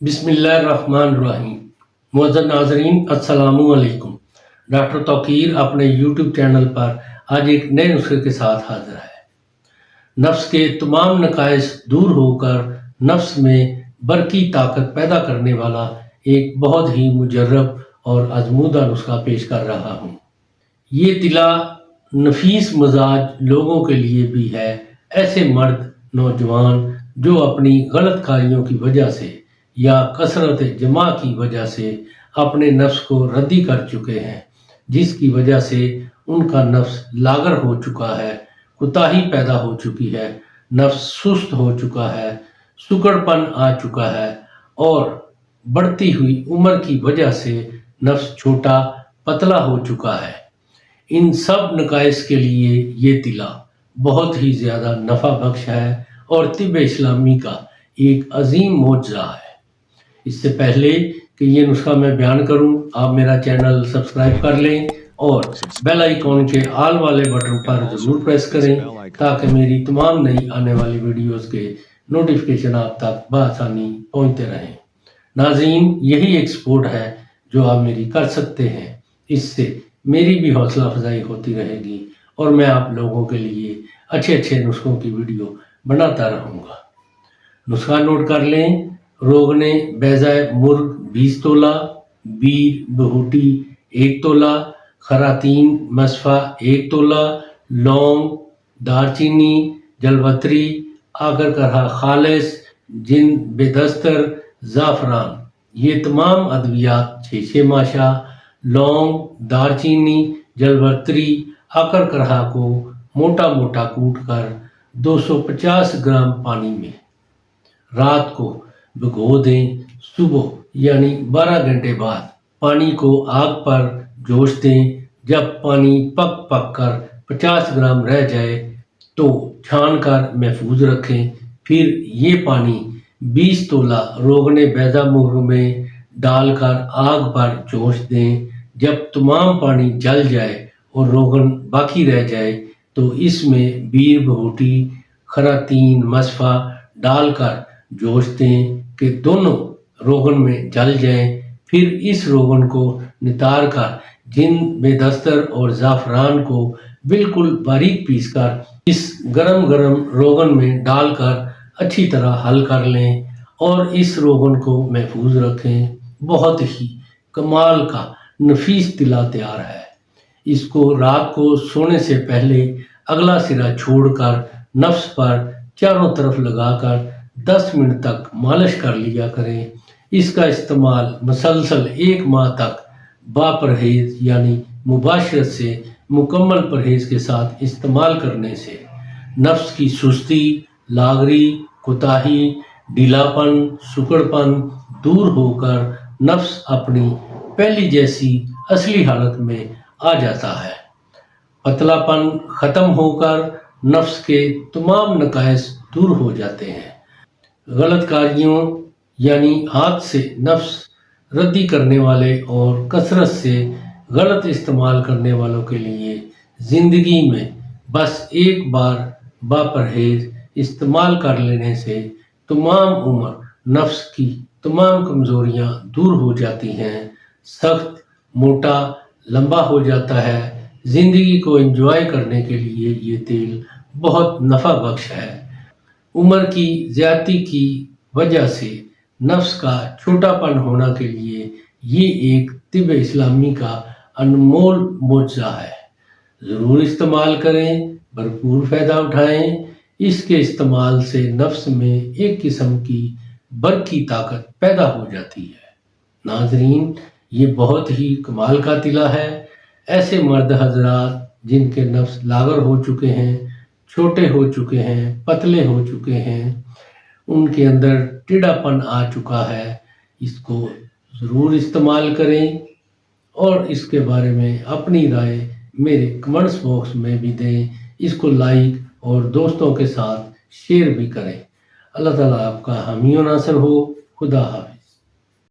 بسم اللہ الرحمن الرحیم۔ معزز ناظرین السلام علیکم۔ ڈاکٹر توقیر اپنے یوٹیوب چینل پر آج ایک نئے نسخے کے ساتھ حاضر ہے۔ نفس کے تمام نقائص دور ہو کر نفس میں برقی طاقت پیدا کرنے والا ایک بہت ہی مجرب اور آزمودہ نسخہ پیش کر رہا ہوں۔ یہ طلا نفیس مزاج لوگوں کے لیے بھی ہے، ایسے مرد نوجوان جو اپنی غلط کاریوں کی وجہ سے یا کثرت جماع کی وجہ سے اپنے نفس کو ردی کر چکے ہیں، جس کی وجہ سے ان کا نفس لاغر ہو چکا ہے، کوتاہی پیدا ہو چکی ہے، نفس سست ہو چکا ہے، سکڑ پن آ چکا ہے اور بڑھتی ہوئی عمر کی وجہ سے نفس چھوٹا پتلا ہو چکا ہے۔ ان سب نقائص کے لیے یہ طلا بہت ہی زیادہ نفع بخش ہے اور طب اسلامی کا ایک عظیم معجزہ ہے۔ اس سے پہلے کہ یہ نسخہ میں بیان کروں، آپ میرا چینل سبسکرائب کر لیں اور بیل آئیکن کے آل والے بٹن پر ضرور پریس کریں تاکہ میری تمام نئی آنے والی ویڈیوز کے نوٹیفیکیشن آپ تک بآسانی پہنچتے رہیں۔ ناظرین، یہی ایک سپورٹ ہے جو آپ میری کر سکتے ہیں، اس سے میری بھی حوصلہ افزائی ہوتی رہے گی اور میں آپ لوگوں کے لیے اچھے نسخوں کی ویڈیو بناتا رہوں گا۔ نسخہ نوٹ کر لیں۔ روغن بیضۂ مرغ 20 تولہ، بیر بہوٹی 1 تولہ، خراتین مصفا 1 تولہ، لونگ، دارچینی، جلوتری، آگر کرہ خالص، جن بے دستر، زعفران، یہ تمام ادویات 6 ماشا، لونگ، دارچینی، جلوتری، آگر کرہ کو موٹا موٹا کوٹ کر 250 گرام پانی میں رات کو بھگو دیں۔ صبح یعنی 12 گھنٹے بعد پانی کو آگ پر جوش دیں۔ جب پانی پک کر 50 گرام رہ جائے تو چھان کر محفوظ رکھیں۔ پھر یہ پانی 20 تولہ روغن بیضہ مرغ میں ڈال کر آگ پر جوش دیں۔ جب تمام پانی جل جائے اور روغن باقی رہ جائے تو اس میں بیر بہوٹی، خراتین مصفا ڈال کر جوش دیں کہ دونوں روغن میں جل جائیں۔ پھر اس روغن کو نتار کر جن بے دستر اور زعفران کو بالکل باریک پیس کر اس گرم روغن میں ڈال کر اچھی طرح حل کر لیں اور اس روغن کو محفوظ رکھیں۔ بہت ہی کمال کا نفیس طلا تیار ہے۔ اس کو رات کو سونے سے پہلے اگلا سرا چھوڑ کر نفس پر چاروں طرف لگا کر 10 منٹ تک مالش کر لیا کریں۔ اس کا استعمال مسلسل 1 ماہ تک با پرہیز یعنی مباشرت سے مکمل پرہیز کے ساتھ استعمال کرنے سے نفس کی سستی، لاغری، کوتاہی، ڈھیلا پن، سکڑ پن دور ہو کر نفس اپنی پہلی جیسی اصلی حالت میں آ جاتا ہے۔ پتلا پن ختم ہو کر نفس کے تمام نقائص دور ہو جاتے ہیں۔ غلط کاریوں یعنی ہاتھ سے نفس ردی کرنے والے اور کثرت سے غلط استعمال کرنے والوں کے لیے زندگی میں بس ایک بار با پرہیز استعمال کر لینے سے تمام عمر نفس کی تمام کمزوریاں دور ہو جاتی ہیں، سخت موٹا لمبا ہو جاتا ہے۔ زندگی کو انجوائے کرنے کے لیے یہ تیل بہت نفع بخش ہے۔ عمر کی زیادتی کی وجہ سے نفس کا چھوٹا پن ہونا کے لیے یہ ایک طب اسلامی کا انمول معجزہ ہے۔ ضرور استعمال کریں، بھرپور فائدہ اٹھائیں۔ اس کے استعمال سے نفس میں ایک قسم کی برقی طاقت پیدا ہو جاتی ہے۔ ناظرین، یہ بہت ہی کمال کا طلا ہے۔ ایسے مرد حضرات جن کے نفس لاغر ہو چکے ہیں، چھوٹے ہو چکے ہیں، پتلے ہو چکے ہیں، ان کے اندر ٹیڑھا پن آ چکا ہے، اس کو ضرور استعمال کریں اور اس کے بارے میں اپنی رائے میرے کمنٹس باکس میں بھی دیں۔ اس کو لائک اور دوستوں کے ساتھ شیئر بھی کریں۔ اللہ تعالیٰ آپ کا حامی و ناصر ہو۔ خدا حافظ۔